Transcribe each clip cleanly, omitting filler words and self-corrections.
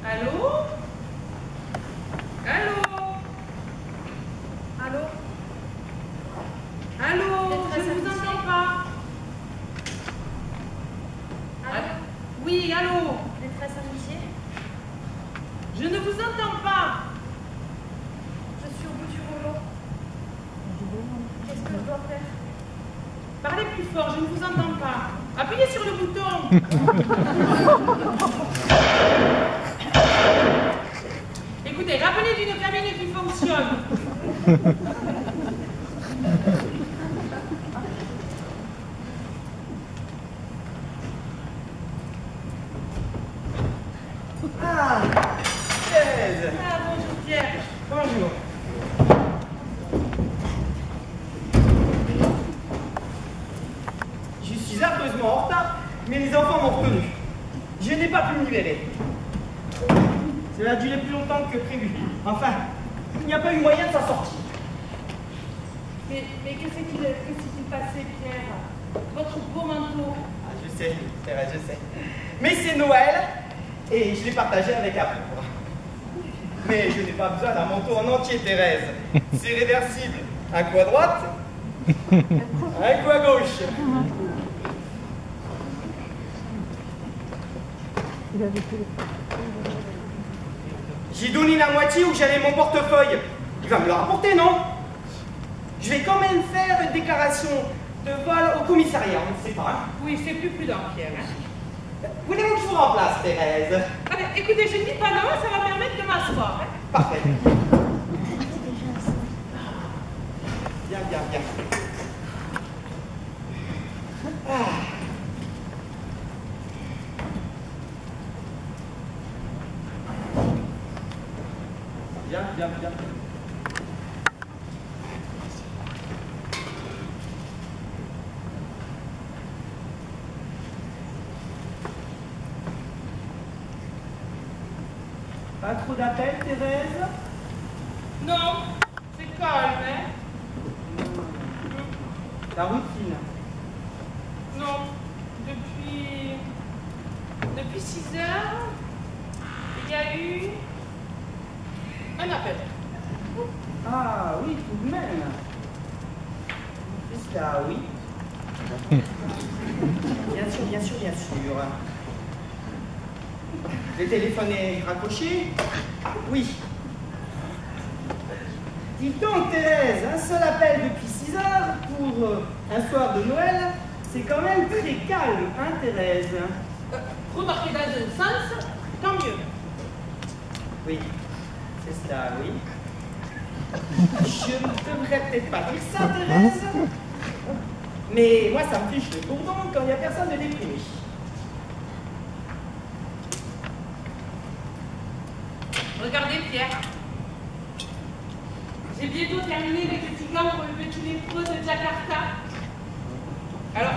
Allô? Allô? Allô? Allô? Je ne vous entends pas. Allô? Oui, allô? Maîtresse Amitié? Je ne vous entends pas. Je suis au bout du rouleau. Qu'est-ce que je dois faire? Parlez plus fort, je ne vous entends pas. Appuyez sur le bouton. Écoutez, rappelez d'une cabine qui fonctionne. Ah, Thérèse. Ah, bonjour Pierre. Bonjour. Je suis affreusement en retard, mais les enfants m'ont reconnu. Je n'ai pas pu me libérer. Cela a duré plus longtemps que prévu. Enfin, il n'y a pas eu moyen de s'en sortir. Mais que s'est-il passé, Pierre? Votre beau manteau. Ah, je sais, Thérèse, je sais. Mais c'est Noël, et je l'ai partagé avec amour. Mais je n'ai pas besoin d'un manteau en entier, Thérèse. C'est réversible. Un coup à droite, un coup à gauche. J'ai donné la moitié où j'avais mon portefeuille. Il va me le rapporter, non? Je vais quand même faire une déclaration de vol au commissariat, on ne sait pas. Hein? Oui, c'est plus prudent, Pierre. Hein? Voulez-vous que je vous remplace, Thérèse? Ah, mais écoutez, je ne dis pas non, ça va me permettre de m'asseoir. Hein? Parfait. Bien, bien, bien. Ah. Bien, bien, bien. Pas trop d'appels, Thérèse? Non, c'est calme, hein? La routine. Non, depuis 6 heures, il y a eu un appel. Ah oui, tout de même. C'est ça, oui. Bien sûr, bien sûr, bien sûr. Le téléphone est raccroché? Oui. Dites donc, Thérèse, un seul appel depuis 6 heures pour un soir de Noël, c'est quand même très calme, hein, Thérèse? Remarquez dans un sens, tant mieux. Oui, c'est ça, oui. Je ne devrais peut-être pas dire ça, Thérèse, mais moi, ça me fiche le bourdon quand il n'y a personne de déprimé. Regardez, Pierre. J'ai bientôt terminé les petits gants pour le petit lépreux de Jakarta. Alors,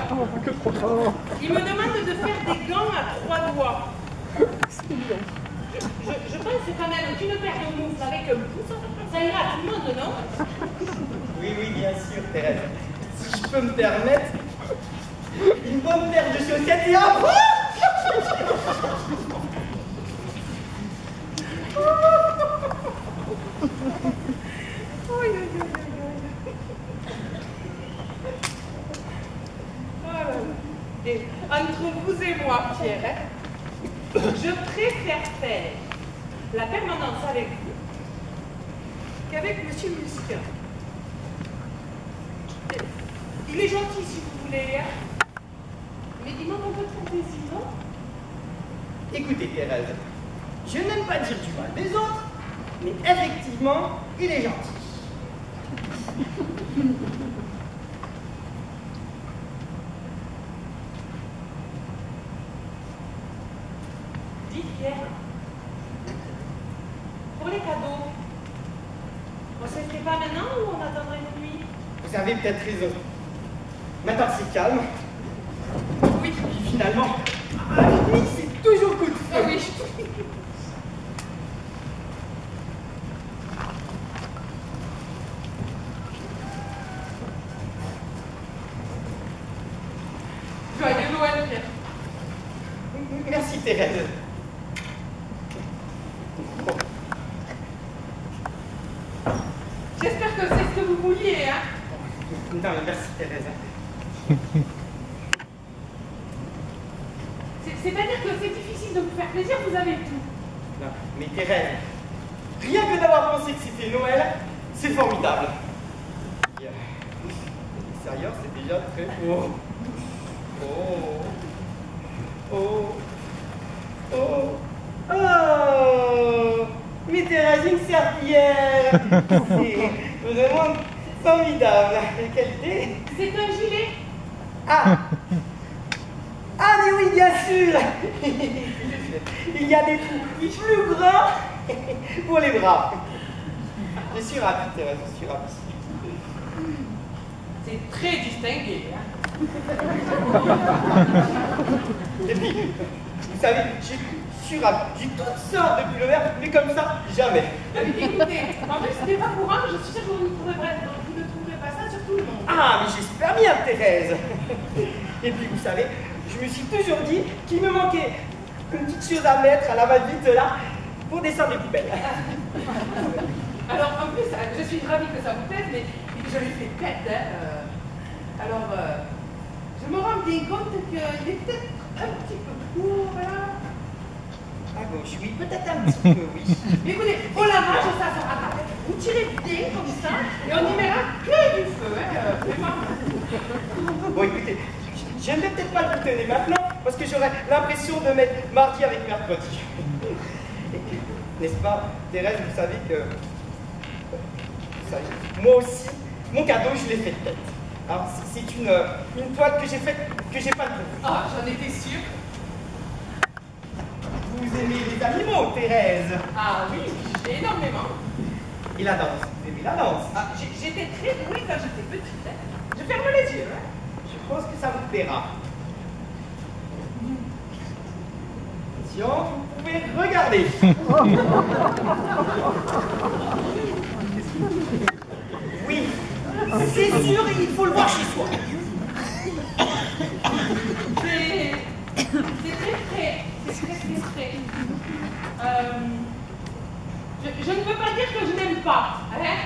il me demande de faire des gants à 3 doigts. Je pense quand même qu'une paire de moufles avec un pouce, ça ira à tout le monde, non? Oui, oui, bien sûr, Thérèse. Si je peux me permettre, une bonne paire de chaussettes et un bras. Et entre vous et moi, Pierre, hein, je préfère faire la permanence avec vous qu'avec Monsieur Muscat. Il est gentil si vous voulez, hein, mais il manque un peu de fantaisie, non? Écoutez, Thérèse, je n'aime pas dire du mal des autres, mais effectivement, il est gentil. Dites, Pierre, pour les cadeaux, on se les fait pas maintenant ou on attendrait une nuit? Vous avez peut-être raison. Maintenant, c'est calme. Oui. Puis finalement, à minuit, c'est toujours coup de feu. Ah oui. Merci, Thérèse. j'espère que c'est ce que vous vouliez, hein. Non, mais merci Thérèse. C'est-à-dire que c'est difficile de vous faire plaisir, vous avez tout. Non, mais Thérèse, rien que d'avoir pensé que c'était Noël, c'est formidable. Et, l'extérieur, c'est déjà très beau. Oh. Oh. Oh. Oh. Mais Thérèse, une serpillière. C'est vraiment formidable. Quelle qualité. C'est un gilet. Ah. Ah mais oui, bien sûr. Il y a des trous plus grands pour les bras. Je suis ravie, Thérèse, je suis ravie. C'est très distingué, hein. Et puis, vous savez, je suis ravie. J'ai toutes sortes de pullovers, mais comme ça, jamais. Écoutez, en plus, c'était pas courant, je suis sûre que vous ne trouverez pas ça sur tout le monde. Ah, mais j'espère bien, Thérèse. Et puis, vous savez, je me suis toujours dit qu'il me manquait une petite chose à mettre à la va-vite là pour descendre les poubelles. Alors, en plus, je suis ravie que ça vous plaise, mais je l'ai fait tête, hein. Alors, je me rends bien compte qu'il est peut-être un petit peu court, là. À gauche, oui, peut-être un petit peu, oui. Mais écoutez, au lavage, ça se rattrape. Vous tirez bien comme ça, et on n'y mettra que du feu, hein, vraiment. Bon, écoutez, je ne vais peut-être pas le boutonner maintenant, parce que j'aurais l'impression de mettre mardi avec mercredi. N'est-ce pas, Thérèse, vous savez que... Vous savez, moi aussi, mon cadeau, je l'ai fait de tête. Alors, c'est une toile que j'ai faite, que j'ai pas de vous. Ah, j'en étais sûre. Vous aimez les animaux, Thérèse? Ah oui, j'ai énormément. Et la danse, vous aimez la danse? Ah, j'étais très douée quand j'étais petite, hein. Je ferme les yeux, hein. Je pense que ça vous plaira. Attention, vous pouvez regarder. Oui, c'est sûr, il faut le voir chez soi. C'est très frais. C'est très frais. Je ne veux pas dire que je n'aime pas, hein.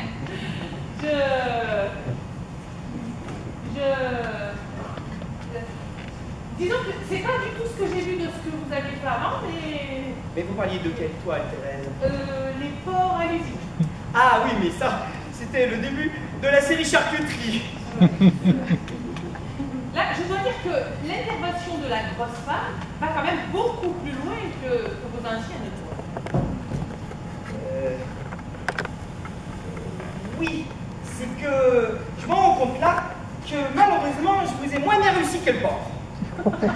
Disons que c'est pas du tout ce que j'ai vu de ce que vous avez fait avant, mais... Mais vous parliez de quelle toile, Thérèse? Les porcs, allez-y. Ah oui, mais ça, c'était le début de la série charcuterie. Là, je dois dire que l'intervention de la grosse femme va quand même beaucoup plus loin que vos anciennes toiles. Oui, c'est que je me rends compte là que malheureusement, je vous ai moins bien réussi que le porc. C'est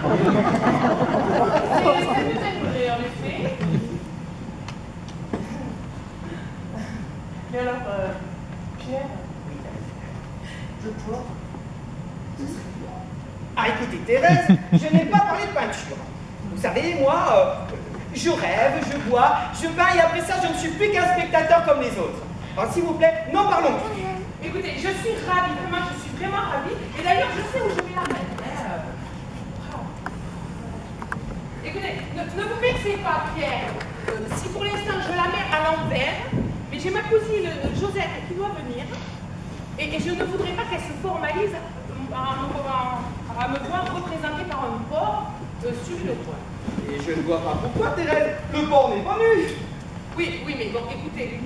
peut-être vrai, en effet. Et alors, Pierre, je porte. Ah, écoutez, Thérèse, je n'ai pas parlé de peinture. Vous savez, moi, je rêve, je bois, je peins et après ça, je ne suis plus qu'un spectateur comme les autres. Alors, s'il vous plaît, n'en parlons plus. Écoutez, je suis ravie, vraiment, je suis vraiment ravie. Et d'ailleurs, je sais où je vais la mettre. Écoutez, ne vous vexez pas, Pierre. Si pour l'instant je la mets à l'envers, mais j'ai ma cousine Josette qui doit venir, et je ne voudrais pas qu'elle se formalise à me voir représentée par un porc sur une toile. Et je ne vois pas pourquoi, Thérèse, le porc n'est pas nu. Oui, mais bon, écoutez,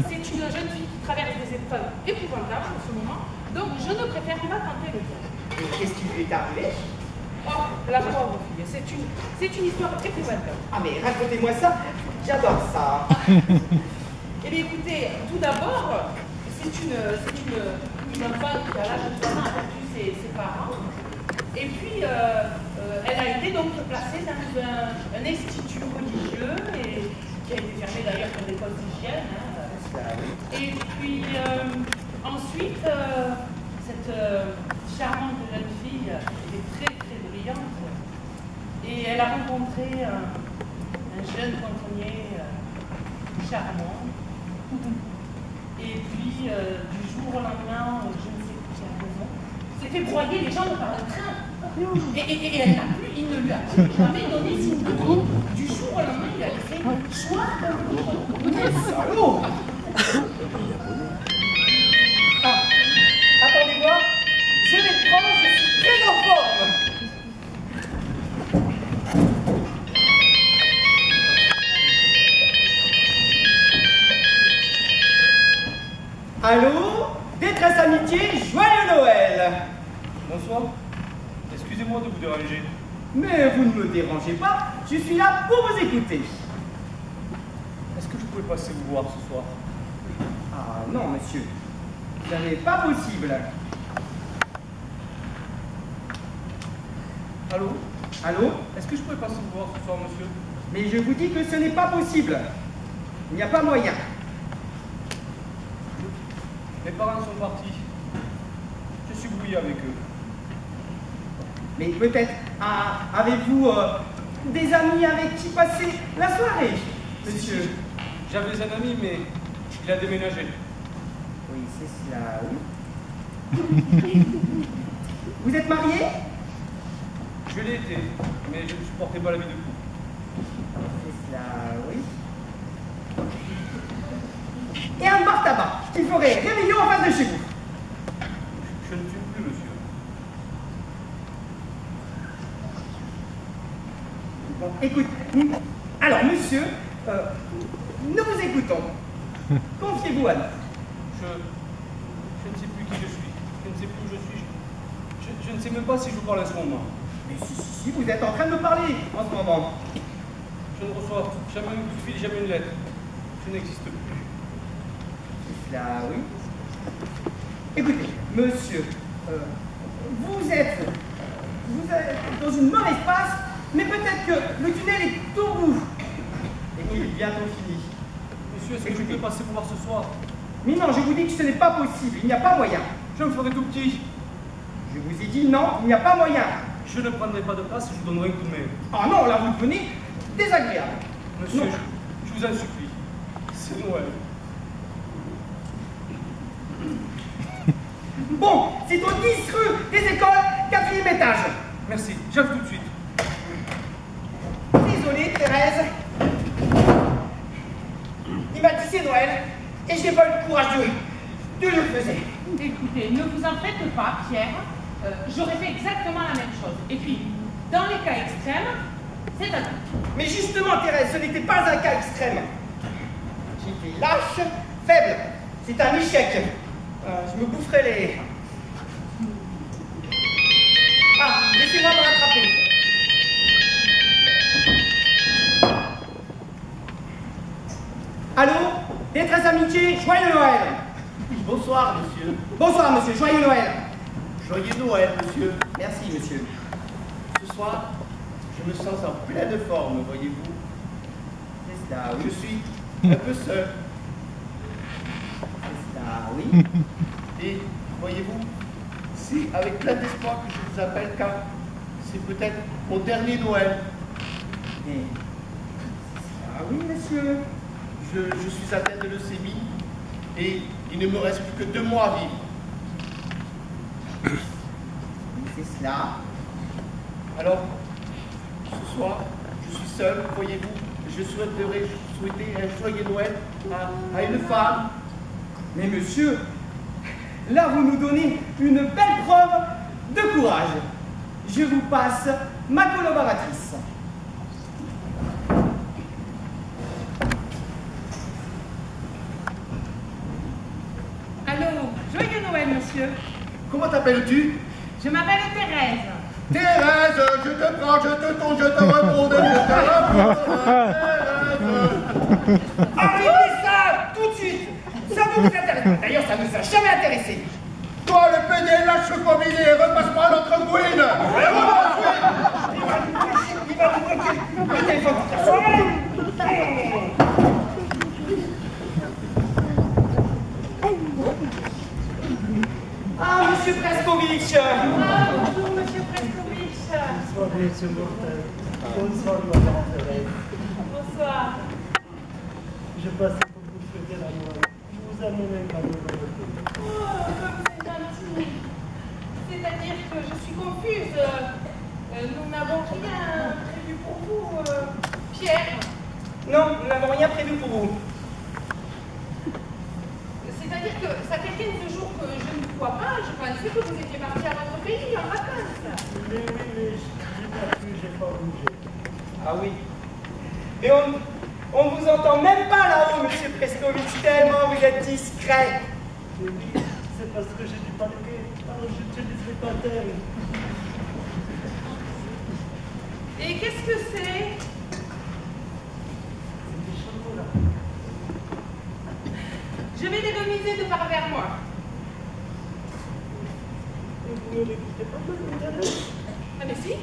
c'est une jeune fille qui traverse des épreuves épouvantables en ce moment, donc je ne préfère pas tenter le tour. Et qu'est-ce qui lui est arrivé? Oh, la pauvre fille, c'est une histoire épouvantable. Ah mais racontez-moi ça, j'adore ça. Eh bien écoutez, tout d'abord, c'est une enfant qui à l'âge de 3 ans a perdu ses parents. Et puis, elle a été donc placée dans un institut religieux et qui a été fermé d'ailleurs pour des causes d'hygiène. Hein. Et puis, ensuite, cette charmante jeune fille est très brillante et elle a rencontré un jeune cantonnier charmant. Et puis, du jour au lendemain, je ne sais plus quelle raison, s'est fait broyer les jambes par un train. Et elle n'a plus, il ne lui a plus jamais donné signe de vie. Du jour au lendemain, il a fait choix comme le salaud. Allô? Détresse amitié, joyeux Noël! Bonsoir. Excusez-moi de vous déranger. Mais vous ne me dérangez pas, je suis là pour vous écouter. Est-ce que je pouvais passer vous voir ce soir? Ah non, monsieur, ça n'est pas possible. Allô? Allô? Est-ce que je pouvais passer vous voir ce soir, monsieur? Mais je vous dis que ce n'est pas possible. Il n'y a pas moyen. Mes parents sont partis. Je suis brouillé avec eux. Mais peut-être avez-vous des amis avec qui passer la soirée, monsieur? J'avais un ami, mais il a déménagé. Oui, c'est cela, oui. Vous êtes marié? Je l'ai été, mais je ne supportais pas la vie de couple. C'est cela, oui. Et un bar tabac qui ferait réveillon en face de chez vous. Je ne fume plus, monsieur. Bon, écoute, alors monsieur, nous vous écoutons. Confiez-vous à nous. Je ne sais plus qui je suis. Je ne sais plus où je suis. Je ne sais même pas si je vous parle à ce moment. Mais si, vous êtes en train de me parler en ce moment. Je ne reçois jamais un coup de fil, jamais une lettre. Je n'existe plus. C'est cela, oui. Écoutez, monsieur, vous êtes dans une mauvaise passe, mais peut-être que le tunnel est au bout. Et qu'il est bientôt fini. Monsieur, est-ce que je peux passer vous voir ce soir? Mais non, je vous dis que ce n'est pas possible, il n'y a pas moyen. Je me ferai tout petit. Je vous ai dit non, il n'y a pas moyen. Je ne prendrai pas de place et je vous donnerai un coup de main. Ah non, là vous devenez désagréable. Monsieur, Non. je vous en supplie. C'est Noël. Bon, c'est au 10 rue des Écoles, 4e étage. Merci, j'arrive tout de suite. Désolée, Thérèse. Il m'a dit c'est Noël et je n'ai pas eu le courage de le faire. Écoutez, ne vous en faites pas, Pierre. J'aurais fait exactement la même chose. Et puis, dans les cas extrêmes, c'est à tout. Mais justement, Thérèse, ce n'était pas un cas extrême. J'étais lâche, faible. C'est un échec. Je me boufferais les... Ah, laissez-moi me rattraper. Allô? Détresse amitié, joyeux Noël. Bonsoir, monsieur. Bonsoir, monsieur, joyeux Noël. Joyeux Noël, monsieur. Merci, monsieur. Ce soir, je me sens en pleine forme, voyez-vous. C'est cela, Je oui. suis un peu seul. C'est cela, oui. Et, voyez-vous, c'est avec plein d'espoir que je vous appelle, car c'est peut-être mon dernier Noël. Et... Ah oui, monsieur. Je suis atteint de leucémie et il ne me reste plus que 2 mois à vivre. C'est cela. Alors, ce soir, je suis seul, voyez-vous. Je souhaiterais souhaiter un joyeux Noël à une femme. Mais monsieur, là vous nous donnez une belle preuve de courage. Je vous passe ma collaboratrice. Allô, joyeux Noël, monsieur. Comment t'appelles-tu? Je m'appelle Thérèse. Thérèse, je te prends, je te tourne, je te réponds, je te réponds, Thérèse. Arrêtez ça tout de suite. Ça ne vous intéresse pas. D'ailleurs, ça ne nous a jamais intéressé. Toi, le PD, lâche comme il est, repasse-moi notre Gwyn. Il va vous bloquer le téléphone. Ah, monsieur Preskovitch. Ah, bonjour, monsieur Preskovitch. Bonsoir, monsieur Mortel. Bonsoir, madame Thérèse. Bonsoir. Je passais pour vous souhaiter la Noël. Je vous amène un cadeau dans le thé. Oh, comme c'est gentil. C'est-à-dire que je suis confuse. Nous n'avons rien prévu pour vous, Pierre. Non, nous n'avons rien prévu pour vous. C'est-à-dire que ça fait 15 jours que je ne vous vois pas. Je pensais que vous étiez parti à votre pays en vacances. Oui, j'ai pas pu, j'ai pas bougé. Ah oui. Et on vous entend même pas là-haut, monsieur Preskovitch, tellement vous êtes discret. Mais oui, c'est parce que j'ai du parquet. Alors j'utilise les patins. Et qu'est-ce que c'est? C'est des chameaux là. Je vais les remiser de par vers moi. Et vous ne les quittez pas, mademoiselle? Ah mais si.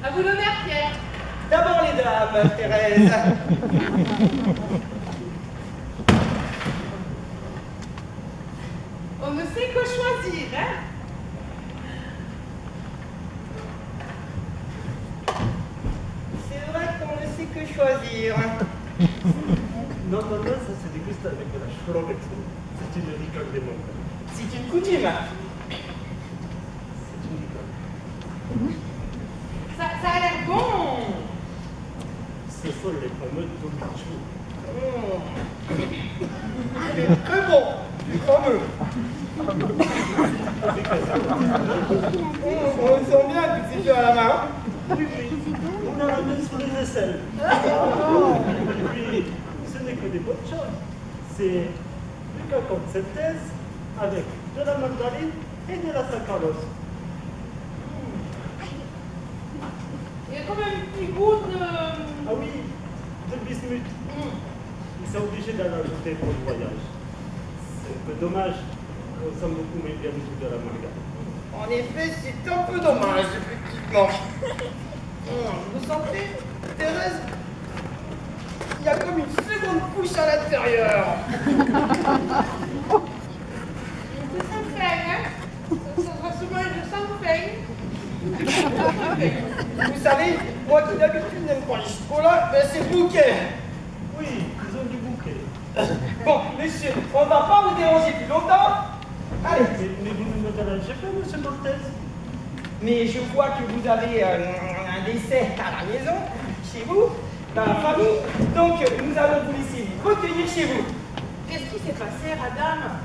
À vous l'honneur, Pierre. D'abord les dames, Thérèse. On ne sait que choisir, hein? C'est vrai qu'on ne sait que choisir. Non, ça se déguste avec de la Schlorex. C'est une liqueur des montagnes. C'est une coutume. C'est une liqueur. Ça a l'air bon. Ce sont les fameux tobichou. C'est très bon, du fameux. On le sent bien que c'est fait à la main. Oui, on a la main sur les aisselles. Et puis, ce n'est que des bonnes choses. C'est du cacao de synthèse avec de la mandarine et de la saccharose. Il y a quand même un petit goût de... Ah oui, de bismuth. Ils sont obligés d'en ajouter pour le voyage. C'est un peu dommage. On sent beaucoup moins bien le goût de la margarine. En effet, c'est un peu dommage, effectivement. Vous sentez, Thérèse? Il y a comme une seconde couche à l'intérieur. Ça sent faigne, hein? Ça se mange de sang faigne. Vous savez, moi qui d'habitude n'aime pas les chocolats, ben c'est bouquet. Oui, ils ont du bouquet. Bon, monsieur, on ne va pas vous déranger plus longtemps. Allez. Mais vous ne me dérangez pas, monsieur Cortez? Mais je vois que vous avez un décès à la maison, chez vous, dans la famille. Donc, nous allons vous laisser vous recueillir chez vous. Qu'est-ce qui s'est passé, madame?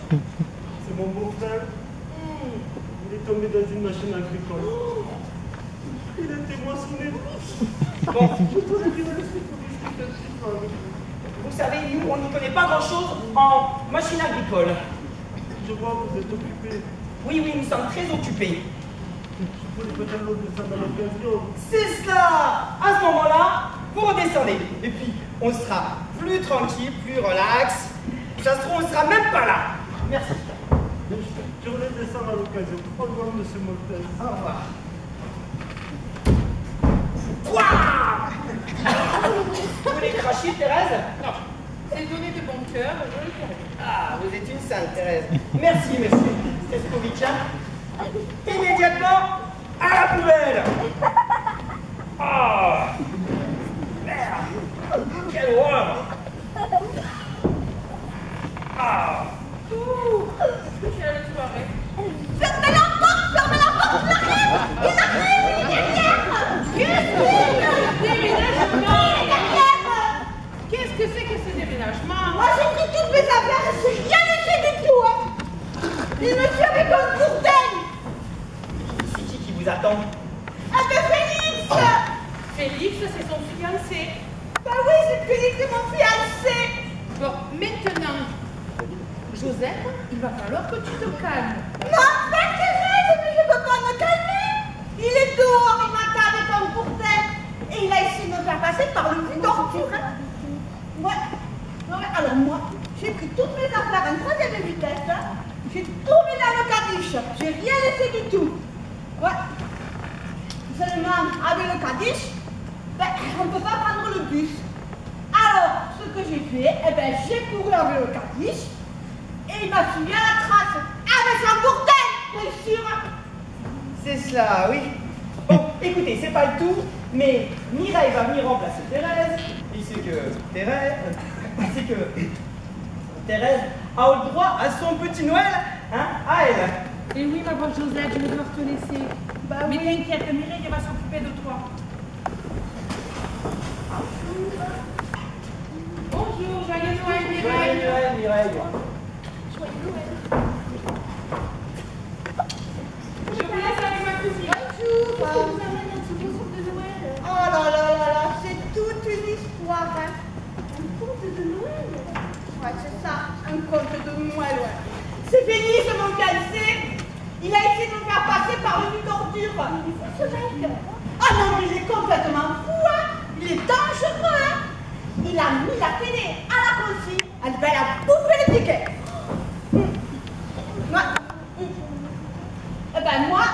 C'est mon beau-frère. Il est tombé dans une machine agricole. Il a été moissonné. Bon, Je pourrais dire le suite pour discuter un petit peu avec vous. vous savez, nous, on n'y connaît pas grand-chose en machine agricole. Je vois, vous êtes occupé. Oui, nous sommes très occupés. Je pourrais peut-être le descendre à l'occasion. C'est cela. À ce moment-là, vous redescendez. Et puis, on sera plus tranquille, plus relax. Ça se trouve, on ne sera même pas là. Merci. Je voulais descendre à l'occasion. Au revoir, monsieur Moltez. Au revoir. Ouah. Vous voulez cracher, Thérèse? Non. C'est donné de bon cœur, je le ferai. Ah, vous êtes une sainte, Thérèse. Merci, monsieur Steskovic. Immédiatement, à la poubelle. Ah, merde. Quelle horreur. Ah. Ouh, quelle soirée. Fermez la porte, il arrive Qu'est-ce que c'est que ce déménagement? Moi j'ai pris toutes mes affaires et j'ai rien laissé du tout, hein. Il me tient avec un courtail. C'est qui vous attend? Ah ben Félix. Félix, c'est son fiancé. Bah oui, c'est Félix, c'est mon fiancé. Bon, maintenant, Joseph, il va falloir que tu te calmes. Mais enfin Thérèse, mais je peux pas me calmer. Il est dehors, il m'attend avec un courtail. Et il a essayé de me faire passer par le puits d'Orture. Ouais, alors moi, j'ai pris toutes mes affaires en troisième vitesse. Hein. J'ai tout mis dans le cadiche. J'ai rien laissé du tout. Ouais. Seulement, avec le cadiche, ben, on ne peut pas prendre le bus. Alors, ce que j'ai fait, eh ben, j'ai couru avec le cadiche et il m'a suivi à la trace. Avec son courtail, bien sûr. C'est cela, oui. Bon, écoutez, c'est pas le tout, mais Mireille va venir remplacer Thérèse. Et c'est que Thérèse a le droit à son petit Noël, hein, à elle. Et oui, ma bonne Josette, je vais devoir te laisser. Bah Mais oui. t'inquiète, Mireille va s'occuper de toi. Bonjour, joyeux Noël, Mireille. Joyeux Noël, Mireille. Je vous laisse avec ma cousine. Bonjour. Vous amène un petit peu de Noël. Oh là là là là, c'est toute Ouais. C'est fini, ce mon calcé. Il a essayé de me faire passer par-dessus torture. Il est fou, ce mec. Ah non, mais il est complètement fou, hein. Il est dangereux, hein. Il a mis la télé à la consigne. Elle va la bouffer les tickets. Eh ben moi,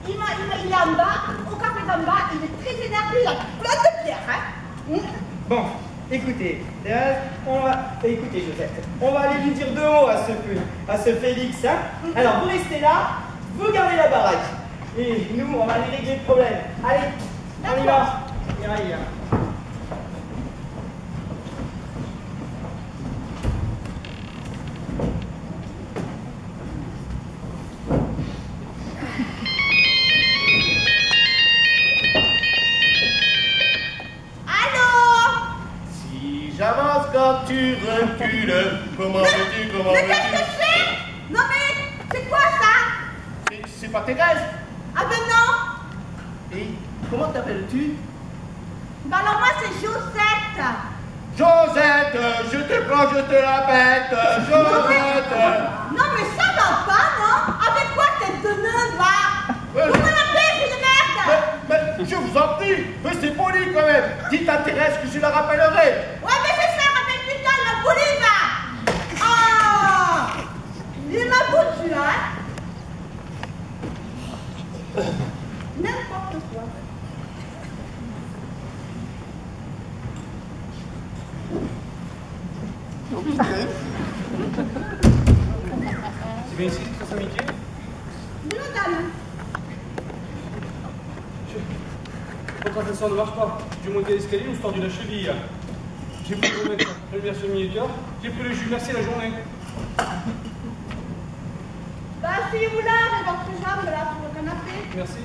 il est en bas, au café d'en bas, il est très énervé, il a plein de pierres, hein. Bon, écoutez, Thérèse, écoutez Josette, on va aller lui dire 2 mots à ce Félix, hein. Alors vous restez là, vous gardez la baraque, et nous on va aller régler le problème. Allez, on y va. Il y a. J'avance quand tu recules. Comment veux-tu, comment Mais veux-tu? qu'est-ce que c'est? Non mais, c'est quoi ça? C'est pas Thérèse. Ah ben non. Et comment t'appelles-tu? Ben alors moi c'est Josette. Josette, je te prends, je te la pète. Josette. Non mais ça va pas, non? Avec quoi tête de nain, va? Vous me la pêche, une merde. Mais je vous en prie, mais c'est poli quand même. Dites à Thérèse que je la rappellerai. Ouais mais c'est ça, rappelle putain, la police va. Ah, il m'a foutu, hein? N'importe quoi. C'est bien ici, très amitié. Bonne dame. Votre attention ne marche pas. J'ai monté l'escalier, on se tordu la cheville. J'ai pris le remettre la lumière sur le miniature. J'ai pris le jus, merci la journée. Bah asseyez-vous là, avec votre jambe là sur le canapé. Merci.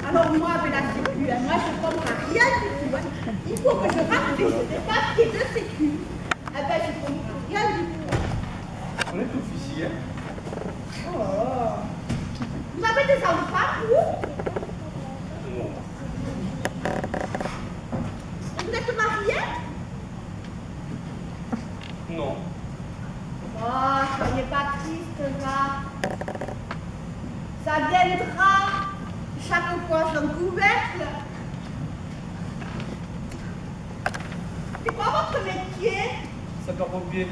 Alors moi, avec la sécu, hein, moi je ne comprends rien du tout. Hein. Il faut que je remplisse des papiers de sécu. Eh ben je ne comprends rien du tout. On est officier. Oh. Vous avez des enfants, vous? Non. Vous êtes mariés? Non. Oh, soyez pas triste, là. Ça viendra. Chaque fois, son couvercle. C'est quoi votre métier? Sapeur-pompier.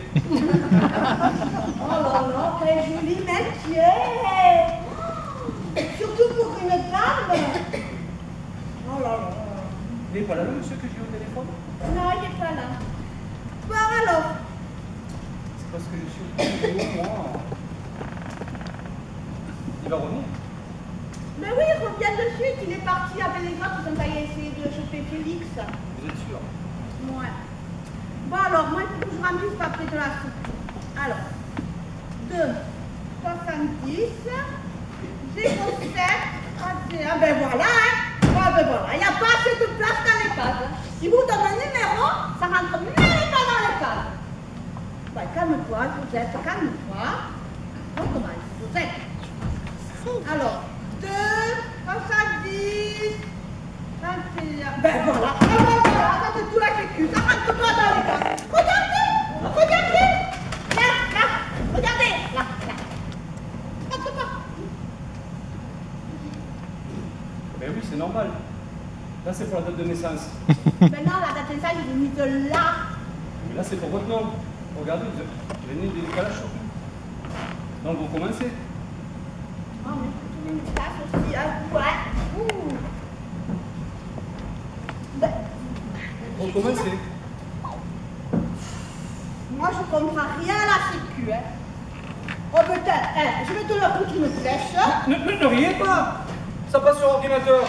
Oh là là, quel joli métier! Surtout pour une dame! Oh là là! Il n'est pas là le monsieur que j'ai eu au téléphone? Non, il n'est pas là. Bon alors? C'est parce que je suis au boulot, moi. Il va revenir. Mais oui, il revient de suite. Il est parti avec les autres, ils ont allé essayer de choper Félix. Vous êtes sûr? Ouais. Bon alors, moi il faut que je remplisse le papier de la soupe. Alors, 2,70, 0,7, 31. Ben voilà, hein. Ah ben voilà, il n'y a pas assez de place dans les cases. Si vous donnez un numéro, ça rentre même pas dans les cases. Ouais, calme-toi, Josette, calme-toi. On commence, Josette. Alors, 2,70, 21. Ben voilà, ah ben voilà, ça c'est tout la sécu, ça rentre pas dans les cases. Regardez, regardez. Là, là, regardez, là, là. Rentre pas. Ben oui, c'est normal. Là, c'est pour la date de naissance. Maintenant, la date de naissance, il est mis de là. Mais là, c'est pour votre nom. Regardez, vous avez des décalages surtout. Donc, vous commencez. Oh, mais c'est une tasse aussi, hein. Ouais. Ouh. Ben, Vous commencez. moi, je comprends rien à la sécu, hein. Oh, peut-être, hein, je vais te le foutre une flèche. Ne riez pas. Ça passe sur ordinateur.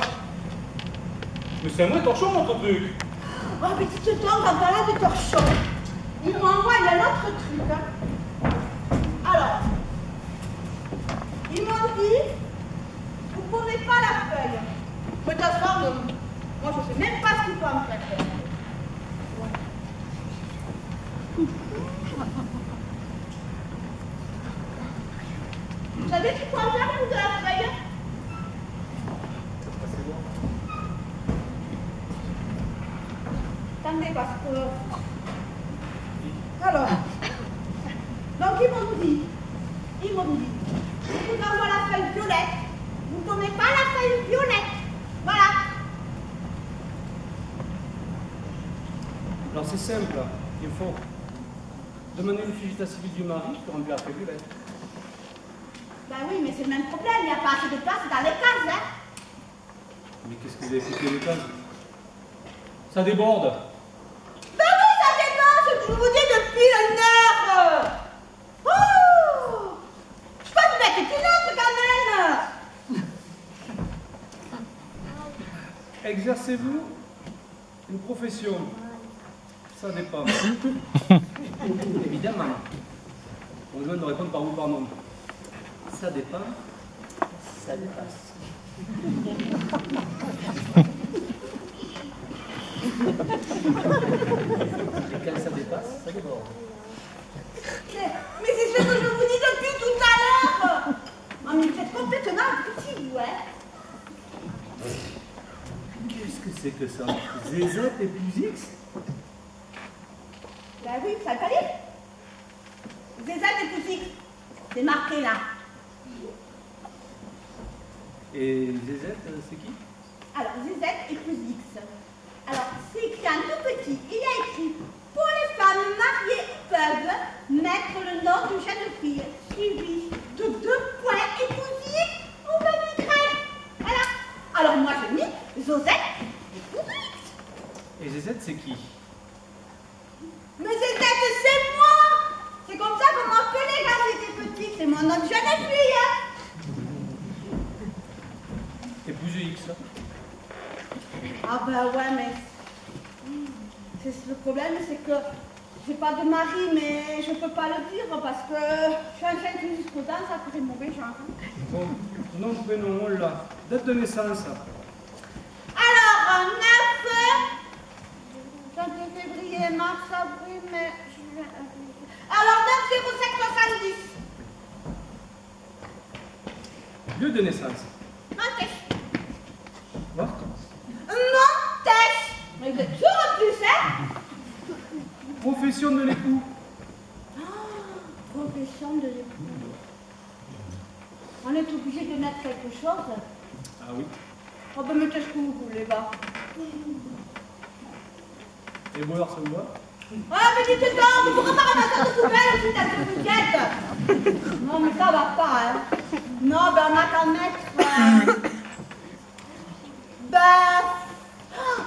Mais c'est un vrai torchon, votre truc. Oh, mais tu te tombes quand t'as là des torchons. Ils m'ont envoyé un autre truc, hein. Alors, ils m'ont dit, vous ne prenez pas la feuille. Mais de toute façon, moi, je ne sais même pas ce qu'il faut en faire. Vous savez ce qu'il faut en faire, vous, de la feuille? parce que... Alors, donc ils m'ont dit, vous envoie la feuille violette, vous ne donnez pas la feuille violette. Voilà. Alors c'est simple, il faut demander une fiche d'état civil du mari pour remplir la feuille violette. Ben oui, mais c'est le même problème, il n'y a pas assez de place dans les cases, hein. Mais qu'est-ce que vous avez foutu les cases? Ça déborde. Ben oui, ça dépend, c'est ce que je vous dis depuis une heure. Oh, je peux te mettre une autre quand même. Exercez-vous une profession? Ça dépend. Évidemment. On demande de répondre par oui ou par non. Ça dépend. Ça dépasse. Et quand ça dépasse, ça déborde. Mais c'est ce que je vous dis depuis tout à l'heure. Oh, mais vous êtes complètement petit, vous, hein. Qu'est-ce que c'est que ça? ZZ et plus X? Ben oui, ça le fallait. ZZ et plus X. C'est marqué là. Et ZZ, c'est qui? Alors, ZZ et plus X. Alors, c'est écrit en tout petit. Il y a écrit pour les femmes mariées peuvent mettre le nom de jeune fille suivi de 2 points et plus X ou même Y. Voilà. Alors, moi, j'ai mis Zozette et plus X. Et ZZ, c'est qui? Mais ZZ, c'est moi. C'est comme ça qu'on m'appelait quand j'étais petite. C'est mon nom de jeune fille. Hein. Et plus X. Ah ben ouais, mais le problème, c'est que j'ai pas de mari, mais je peux pas le dire parce que je suis enceinte jusqu'au dents, ça pourrait mauvais genre. Bon, nom, prénom, là. Date de naissance. Alors, 9 février, mars, avril, mai, juin, alors 9 07 70. Lieu de naissance. Montèche. Quoi? Montèche. Mais vous êtes sûr en plus, hein? Profession de l'époux. Profession de l'époux. On est obligé de mettre quelque chose. Ah oui. On peut mettre ce que vous voulez, va. Et vous, alors, ça vous va? Ah, mais dites donc, vous pourrez pas ramasser de poubelle aussi, ta bouquette. Non, mais ça va pas, hein. Non, ben on a qu'à mettre...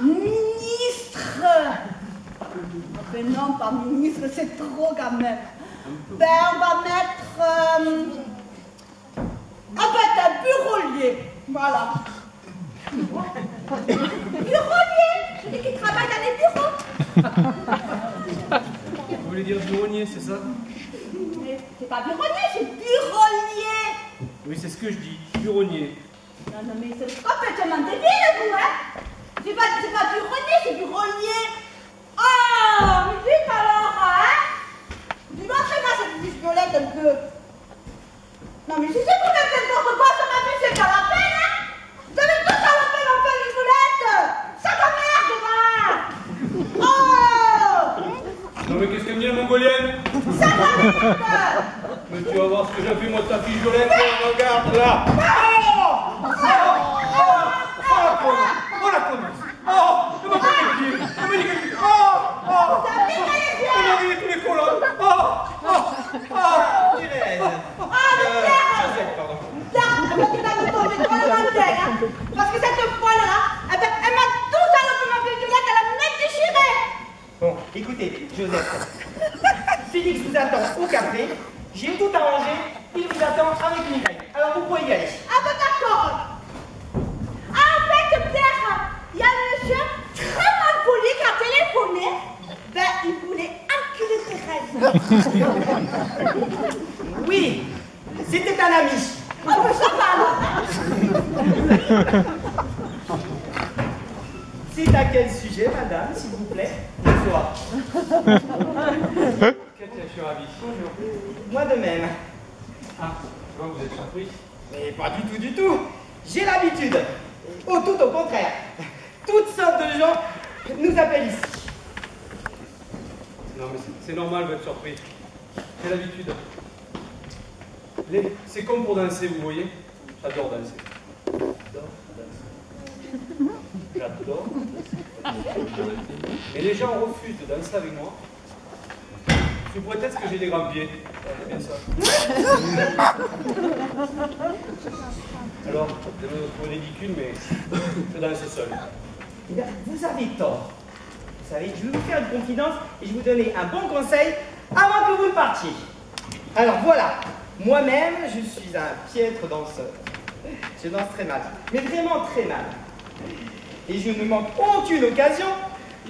ministre. Mais non, pas ministre, c'est trop quand même. Ben, on va mettre... ah ben, t'as bureaulier. Voilà. Bureaulier. Je dis qu'il travaille dans les bureaux. Vous voulez dire bureaunier, c'est ça? Mais c'est pas bureaulier, c'est bureaulier. Oui, c'est ce que je dis. Bureaunier. Non, non, mais c'est complètement débile, vous, hein. C'est pas bureaulier, c'est bureaulier. Oh, mais vite alors, hein. Montrez-moi cette fiche violette un peu. Non, mais si c'est pour mettre n'importe quoi sur ma fiche, c'est pas la peine, hein. Vous avez tout ça la peine un peu, les violettes. Ça t'emmerde, va. Oh. Non, mais qu'est-ce qu'elle me dit, la mongolienne? Ça t'emmerde. Mais tu vas voir ce que j'ai fait, moi, de ta fiche violette. Regarde, là. Oh, la connasse. Oh, elle m'a fait les pieds. Elle m'a dit que... Oh, elle m'a réveillé tous les colons. Thérèse. Josette, pardon. Parce que cette folle-là, elle m'a tout salopé ma fille Juliette, elle a même déchiré. Bon, écoutez, Joseph. Félix vous attend au café. J'ai tout arrangé. Il vous attend avec Mireille. Alors vous pouvez y aller. Ah ben d'accord. En fait, Pierre, il y a un monsieur très mal poli qui a téléphoné. Ben, il voulait enculer Thérèse. Oui, c'était un ami. Oh, ben ça va alors. C'est à quel sujet, madame, s'il vous plaît? Bonsoir. Katia, je suis ravi. Bonjour. Moi de même. Ah, je vois que vous êtes surpris. Mais pas du tout, du tout. J'ai l'habitude. Tout au contraire. Toutes sortes de gens nous appellent ici. Non, mais c'est normal d'être surpris. J'ai l'habitude. C'est comme pour danser, vous voyez. J'adore danser. J'adore danser. Mais les gens refusent de danser avec moi. Sous prétexte que j'ai des grands pieds. C'est bien ça. Alors, je me trouve ridicule, mais je danse seul. Eh bien, vous avez tort. Vous savez, je vais vous faire une confidence et je vais vous donner un bon conseil avant que vous ne partiez. Alors voilà, moi-même, je suis un piètre danseur. Je danse très mal, mais vraiment très mal. Et je ne manque aucune occasion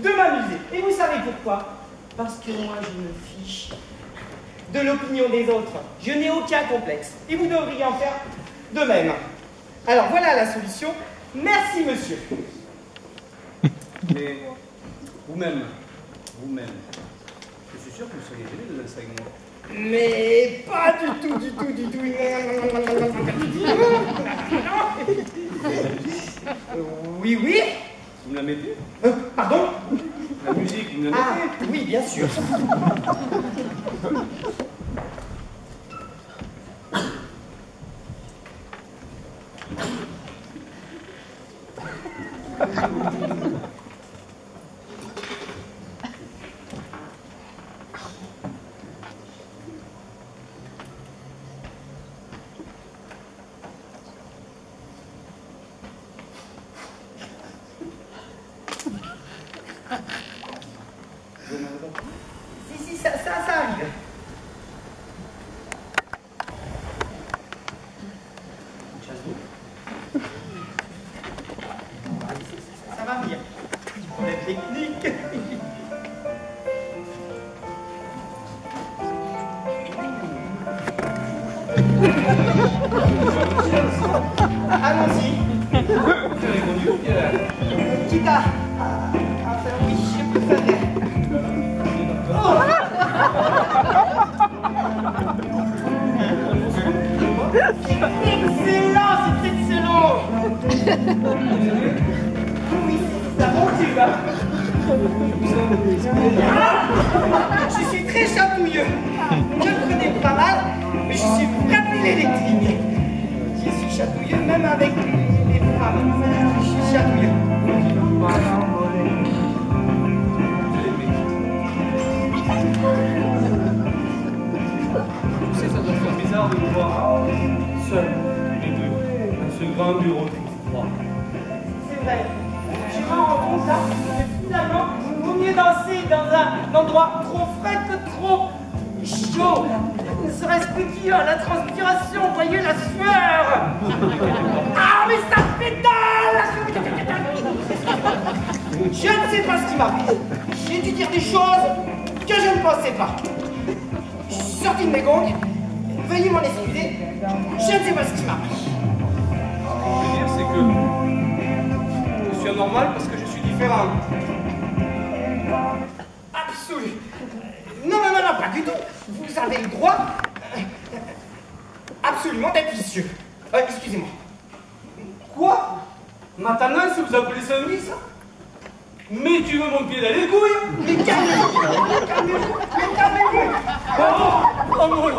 de m'amuser. Et vous savez pourquoi? Parce que moi, je me fiche de l'opinion des autres. Je n'ai aucun complexe. Et vous devriez en faire de même. Alors voilà la solution. Merci, monsieur. Mais vous-même, je suis sûr que vous seriez gêné de danser avec moi. Mais pas du tout. Oui. Vous me la mettez? Pardon? La musique, vous me la mettez? Ah, oui, bien sûr. Si, ça arrive. Une chasse d'eau? Ça va venir. Pour la technique. Allons-y. Vous avez répondu, Pierre? Quitte à faire oui, je préférerais. C'est excellent. Oui, ça monte, là. Je suis très chatouilleux. Je le connais pas mal, mais je suis rapide électrique. Je suis chatouilleux même avec les femmes. Je suis chatouilleux. Tu sais, ça doit faire bizarre de vous voir seuls, les deux, dans ce grand bureau tout froid. C'est vrai. Je me rends compte là que finalement, il vaut mieux danser dans un endroit trop frais que trop chaud. Ne serait-ce que dire la transpiration, voyez la sueur. Ah, mais ça pétale. Je ne sais pas ce qui m'arrive. J'ai dû dire des choses que je ne pensais pas. Je suis sorti de mes gongs. Veuillez m'en excuser. Je ne sais pas ce qui m'arrive. Ce que je veux dire, c'est que je suis anormal parce que je suis différent. Absolu. Non, pas du tout. Vous avez le droit absolument d'être vicieux. Excusez-moi. Quoi? Maintenant, si vous appelez ça un vice? Mais tu veux mon pied dans les couilles? Mais calmez-vous. Oh mon Dieu.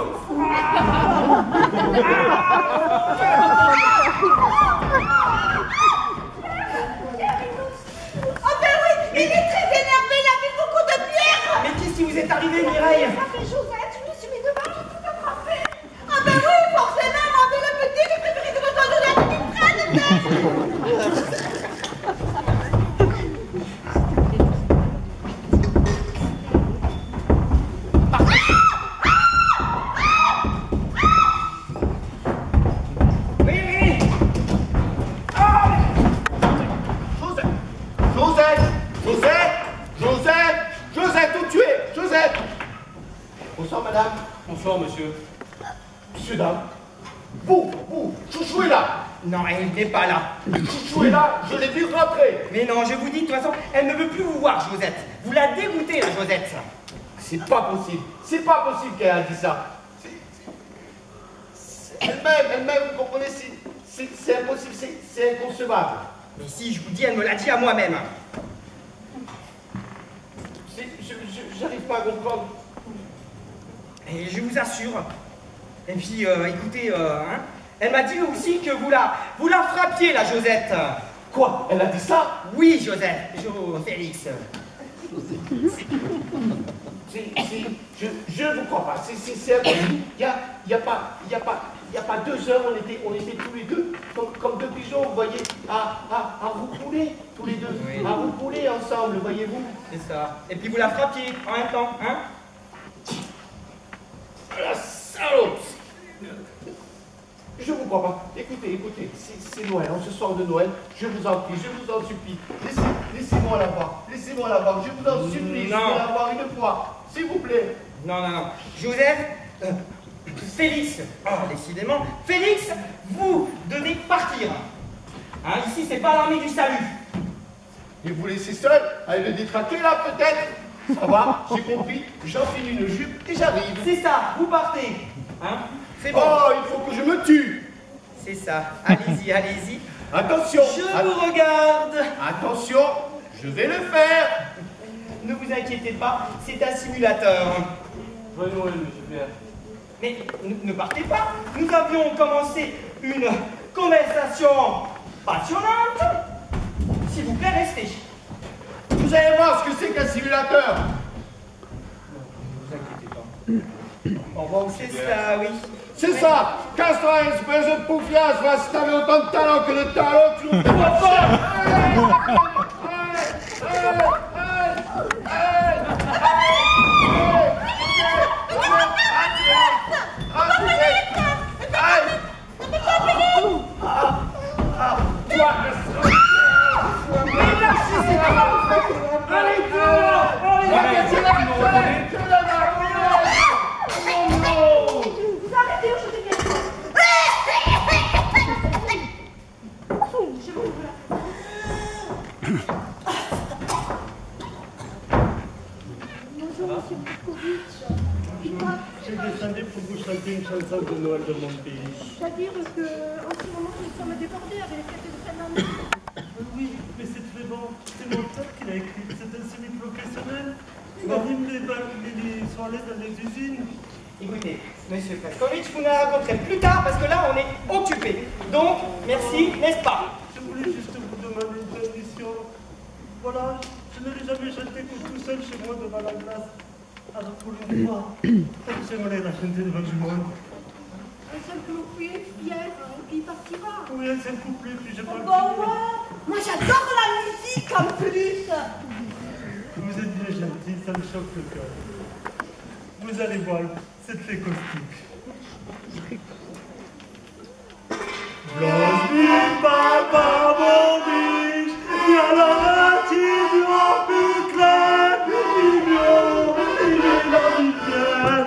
Oh ben oui, il est très énervé, il a mis beaucoup de bière. Mais qu'est-ce qui vous est arrivé, Mireille? Frappé Josette, je me suis mis devant, je peux pas frapper. Ah ben oui, forcément, moi, le petit, j'ai préféré que ce soit Josette qui me prenne. Josette, où tu es? Josette! Bonsoir, madame. Bonsoir, monsieur. Monsieur, dame. Vous, Chouchou est là. Non, elle n'est pas là. Chouchou est là, je l'ai vu rentrer. Mais non, je vous dis, de toute façon, elle ne veut plus vous voir, Josette. Vous la dégoûtez, la Josette. C'est pas possible. C'est pas possible qu'elle a dit ça. Elle-même, vous comprenez, c'est impossible, c'est inconcevable. Mais si, je vous dis, elle me l'a dit à moi-même. J'arrive pas à comprendre. Et je vous assure. Et puis, écoutez, hein, elle m'a dit aussi que vous la frappiez, la Josette. Quoi? Elle a dit ça? Oui, Josette. Félix. Je ne vous crois pas. C'est impossible. Il y a pas 2 heures, on était tous les deux comme deux pigeons, vous voyez, à roucouler, tous les deux, Oui. à roucouler ensemble, voyez-vous. C'est ça. Et puis vous la frappiez en même temps, hein? La salope! Je vous crois pas. Écoutez, c'est Noël, en ce soir de Noël, je vous en prie, je vous en supplie. Laissez-moi la voir, je vous en supplie, je Non. veux la voir une fois, s'il vous plaît. Non. Joseph, Félix, décidément, Félix, vous devez partir. Hein, ici, c'est pas l'armée du salut. Et vous laissez seul, allez le détraquer là peut-être. Ça va, j'ai compris, j'enfile une jupe et j'arrive. C'est ça, vous partez. Hein? C'est bon. Oh, il faut que je me tue. C'est ça. Allez-y. Attention. Je vous regarde. Attention, je vais le faire. Ne vous inquiétez pas, c'est un simulateur. Joyeux Noël, monsieur Pierre. Mais ne partez pas. Nous avions commencé une conversation passionnante. S'il vous plaît, restez. Vous allez voir ce que c'est qu'un simulateur. Ne vous inquiétez pas. Au revoir, c'est ça, oui. C'est ça. Casse-toi, espèce de poufias. Va, si t'avais autant de talent que de talent, tu nous fais pas Vous arrêtez ou je te viens. Je vous voilà. Bonjour, monsieur Boukovitch. J'ai descendu pour vous chanter une chanson de Noël de mon pays. C'est-à-dire qu'en ce moment, nous sommes débordés avec les fêtes de fin d'année. Oui, mais c'est très bon. C'est mon père qui l'a écrit. C'est un semi-professionnel. Il anime les soirées dans les usines. Écoutez, monsieur Kraskovic, vous nous raconterez plus tard parce que là, on est occupé. Donc, merci, n'est-ce pas? Je voulais juste vous demander une condition. Voilà, je ne l'ai jamais chanté que tout seul chez moi devant la glace. Alors pour une fois, j'aimerais la chanter devant du monde. Un seul couplet, Pierre, et puis il partira. Oui, un seul couplet, puis j'ai pas le Bon, temps. ouais. Moi, j'adore la musique en plus. Vous êtes bien gentil, ça me choque le cœur. Vous allez voir, c'est très caustique. Bloß Papa Bobisch, ja la ti plus clair, il est la lumière,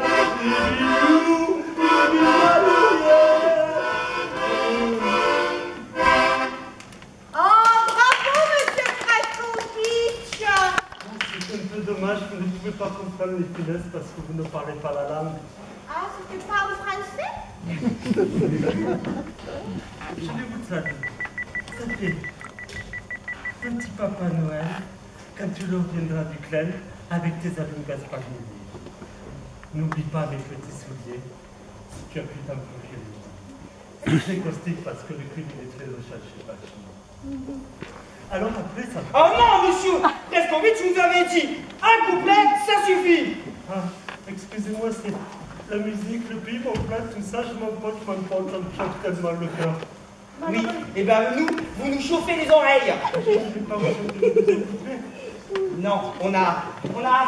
Oh, bravo, monsieur Kraskovic. C'est un peu dommage, vous ne pouvez pas comprendre les finesses parce que vous ne parlez pas la langue. Ah, c'était pas en français? Je vais vous traduire. Ça fait Petit Papa Noël, quand tu reviendras du clan avec tes amis Gasparini. N'oublie pas mes petits souliers, si tu as pu t'en procurer. C'est très caustique parce que le crime est très recherché par Chine. Alors après ça... Oh non, monsieur Kraskovic, vous avez dit un couplet, ça suffit. Ah, excusez-moi, c'est la musique, le pays, mon plat, tout ça, je m'emporte, ça me choque tellement le cœur. Oui, et ben vous nous chauffez les oreilles. Je ne vais pas vous écouter. Non, on a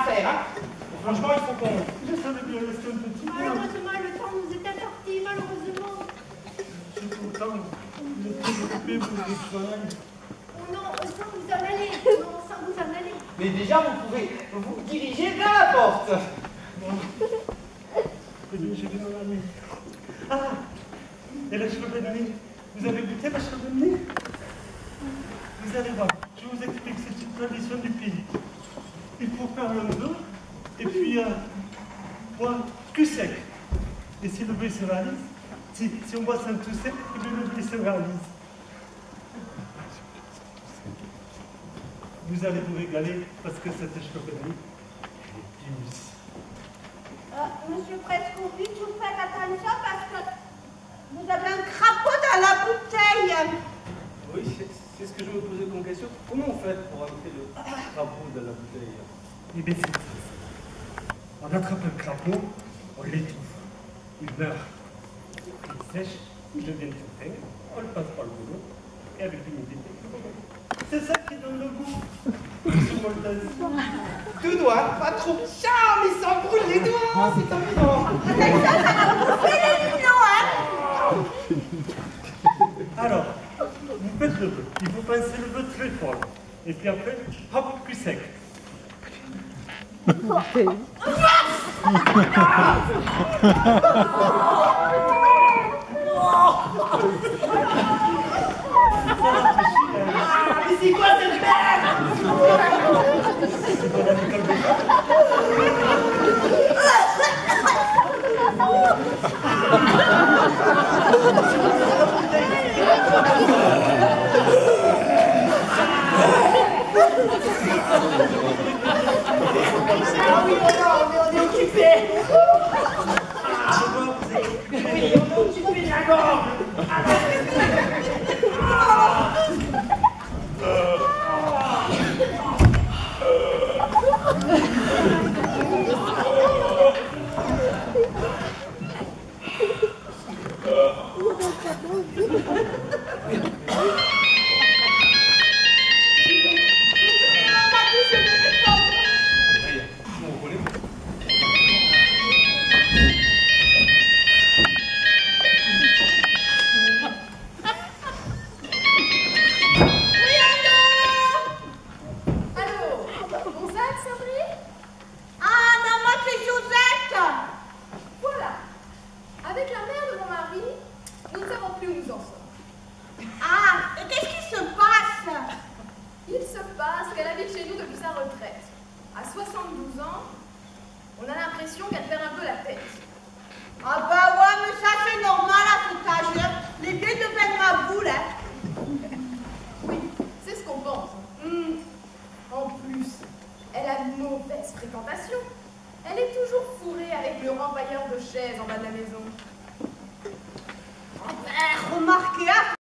affaire, hein. Franchement, il faut qu'on... Je savais bien rester un petit peu. Malheureusement, le temps nous est imparti, malheureusement. C'est pourtant, vous êtes très occupé, vous êtes travail. Oh non, sans vous en aller. Non, sans vous en aller. Mais déjà, vous pouvez vous diriger vers la porte. Très bien, j'ai vu mon ami. Ah, et la chevronnerie. Vous avez goûté la chevronnerie? Vous allez voir, je vous explique, c'est une tradition du pays. Il faut faire un vœu, et puis boire cul sec. Et si le vœu se réalise, si on boit sans tout sec, et bien le vœu se réalise. Vous allez vous régaler parce que cette chevronnerie Timus. Monsieur Prescovitch, vous faites attention parce que vous avez un crapaud dans la bouteille. Oui, c'est ce que je me posais comme question. Comment on fait pour rentrer le crapaud dans la bouteille? Eh bien, c'est ça. On attrape un crapaud, on l'étouffe. Il meurt. Il sèche, il devient tout fin, on le passe par le boulot, et avec l'humidité. C'est ça qui donne le goût. Monsieur Moltaz. Deux doigts, pas trop. Charme, il s'en brûle les doigts, c'est amusant. Attention, ça va vous bouffer les lignons, hein. Alors, vous faites le vœu. Il faut pincer le vœu très fort. Et puis après, hop, plus sec. Mais c'est quoi cette merde? Ah oui, on est occupé. Oui, on est occupé, d'accord. À 72 ans, on a l'impression qu'elle perd un peu la tête. Ah bah ouais, mais ça c'est normal à cet âge. Les vieilles deviennent ma boule, hein. Oui, c'est ce qu'on pense. En plus, elle a une mauvaise fréquentation. Elle est toujours fourrée avec le rempailleur de chaises en bas de la maison. Ah ben, remarquez,